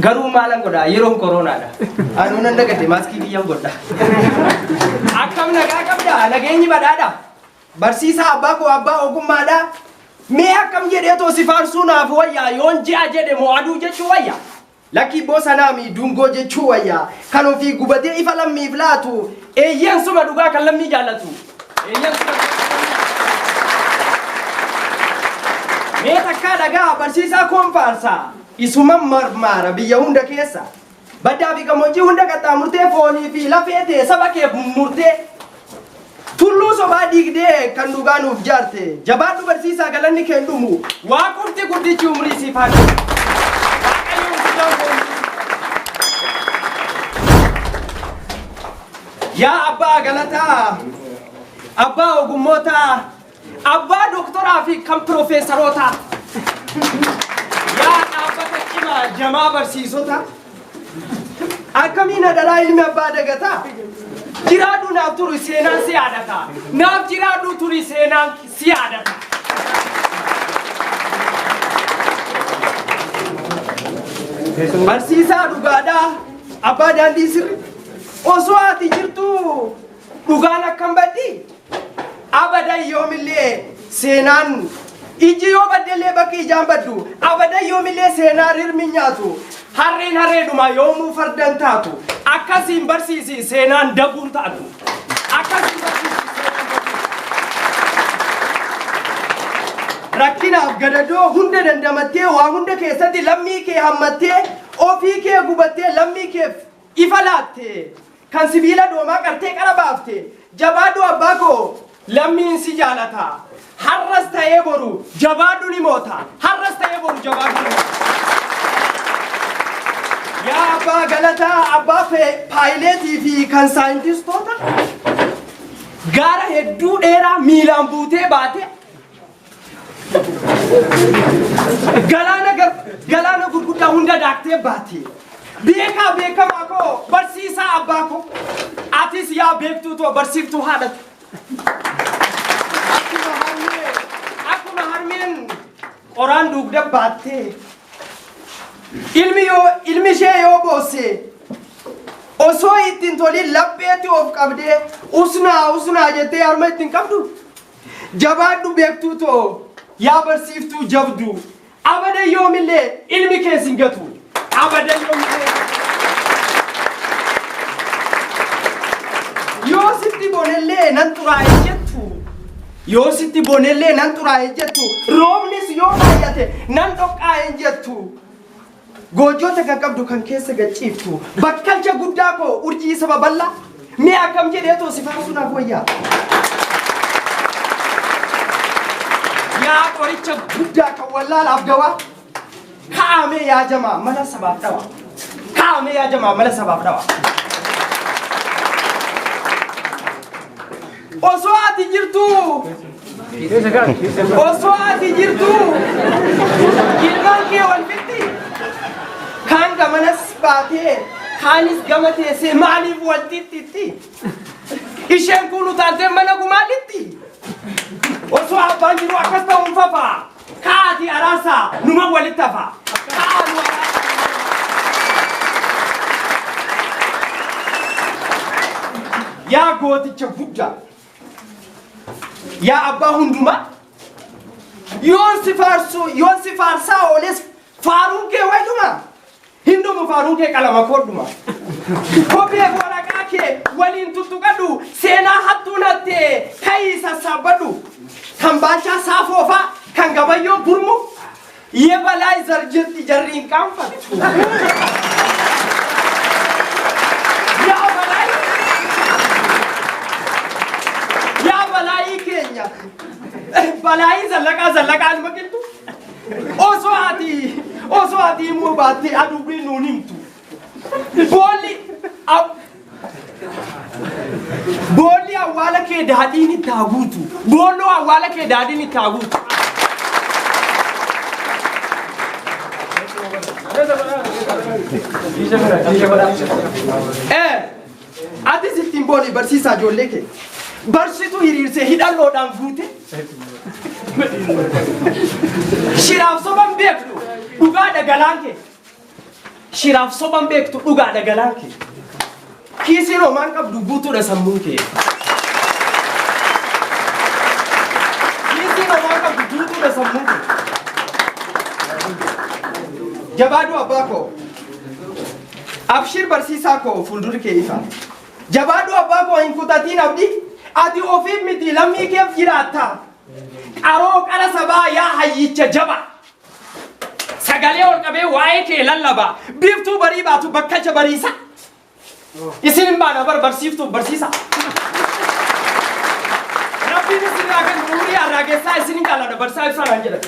Garuu maalan godha yeroon koronaadha. Anu nan dagate maaskii kiyyan godha. Akkam nagaa qabda nageenyi badhaadha. Barsiisaa abbaa koo abbaa ogummaadha. Mee akkam jedhee too si faarsuunaaf wayyaa yoon ji'a jedhe moo aduu jechuu wayya. Lakkii boosanaami dungoo jechuu wayya. Kan ofii gubatee ifa lammiif laatu eeyyeen suma dhugaa kan lammii jaallatu. Eeyyeen suma mee takkaa dhagaa barsiisaa koonfaarsaa. Isuma marmara biyya hunda keessa baddaa fi gammoojjii hunda qaxxaamurtee foonii fi lafee ta'e saba kee murtee tulluu sobaa diigdee kan dhugaa nuuf jaarte jabaadhu barsiisaa galanni kee dhumu waaqurti guddichi umrii siif haa kennu. Yaa abbaa galataa abbaa ogummootaa abbaa doktoraa fi kan piroofeesaroota Jamaa barsiisota akkamiin adalaa ilmi abbaa dagataa jiraadhu naaf turu seenaan si yaadata naaf jiraadhu turi seenaan si yaadata. Barsiisaa dhugaadhaa abbaa daandii sirri osoo ati jirtu dhugaan akkam baddi abadan yoomillee seenaan iji yoo baddeellee bakki ijaan baddu abadan yoomillee seenaa rirmi nyaatu harreen harreedhuma yoomuu fardan taatu akkasiin barsiisi seenaan dabuun taatu akkasiin barsiisi seenaan dabuun rakkinaaf gadadoo hunda dandamattee waa hunda keessatti lammii kee hammattee ofii kee gubattee lammii keef ifa laatte kan sibiila doomaa qartee qara baafte jabaadhu abbaa koo lammiin si jaalata. Harras ta'ee boru jabaadhu ni moota. Harras ta'ee boru jabaadhu ni moota. Yaa abbaa galataa abbaa paayileetii fi kan saayintistoota gaara hedduu dheeraa miilaan buutee baate galaana gurguddaa hunda daaktee baate beekaa beekamaa koo barsiisaa abbaa koo atis yaa beektuu too barsiiftuu haadhatu. Qoraan dugda baattee ilmi ishee yoo boosse osoo ittiin toliin lapheetti of qabdee usnaa jettee harma ittiin qabdu jabaadhu beektuu too yaa barsiiftuu jabdu abadan yoomillee ilmi kee sin gatu abadan yoomillee yoo sitti bonellee nan xuraa'e jettu. Yoo sitti bonellee nan xuraa'e jettu roobnis yoo baay'ate nan dhoqqaa'e jettu goojjota kan qabdu kan keessa gachiiftu bakkalcha guddaa koo urjii saba bal'aa mee akkam jedhee too si faarsuudhaaf wayyaa. Yaa qoricha guddaa kan wallaalaaf dawaa kaa'amee yaa jamaa mala sabaaf dhawa kaa'amee yaa jamaa mala sabaaf dhawa. Osoo ati jirtu ilmaan kee wal fixxi kaan gamanas baatee kaanis gama teessee maaliif wal xixxitti isheen kun utaaltee mana gumaalitti osoo abbaan jiru akkas ta'uun fafa kaati araasaa numa walitti hafa. Yaa gooticha guddaa yaa abbaa hundumaa yoon si faarsaa ooles faaruun kee wayduma hindumu faaruun kee qalama koodhuma kophee waraqaa kee waliin tuttuqadhu seenaa hattuun hattee ka'ii sassaabbadhu kan baachaa saafoofaa kan gabayyoo gurmu yebalaa zarjetti jarriin qaanfattu. Balaayi zallaqaa nima qiltu osoo ati immoo baattee aduubii nuun himtu boolli awwaala kee daadhiin itti haa guutu boolloo awwaala kee daadhiin itti haa guutu. Atis ittiin boolii barsiisaa ijoollee kee barsituu hiriirsee hidhalloodhaan guute shiraaf soban beeknu dhugaadha galaan kee shiraaf soban beektu dhugaadha galaan kee. Kiisiin homaan qabdu guutuudha sammuun kee. Kiisiin homaan qabdu guutuudha sammuun kee. Jabaaduu abbaa koo. Abshir barsiisaa koo fuuldurri kee ifa. Jabaaduu abbaa koo hin kutatiin abdii. Ati ofiif miti lammii keef jiraatta. Qaroo qara sabaa yaa hayyicha jaba. Sagalee ol qabee waa'ee kee lallaba. Biiftuu barii baatu bakkalcha bariisa. Isin baana barsiiftuu barsiisa. Rabbiin isin raagan umurii arraageessaa isin jaalladha barsaa ibsaa jedha.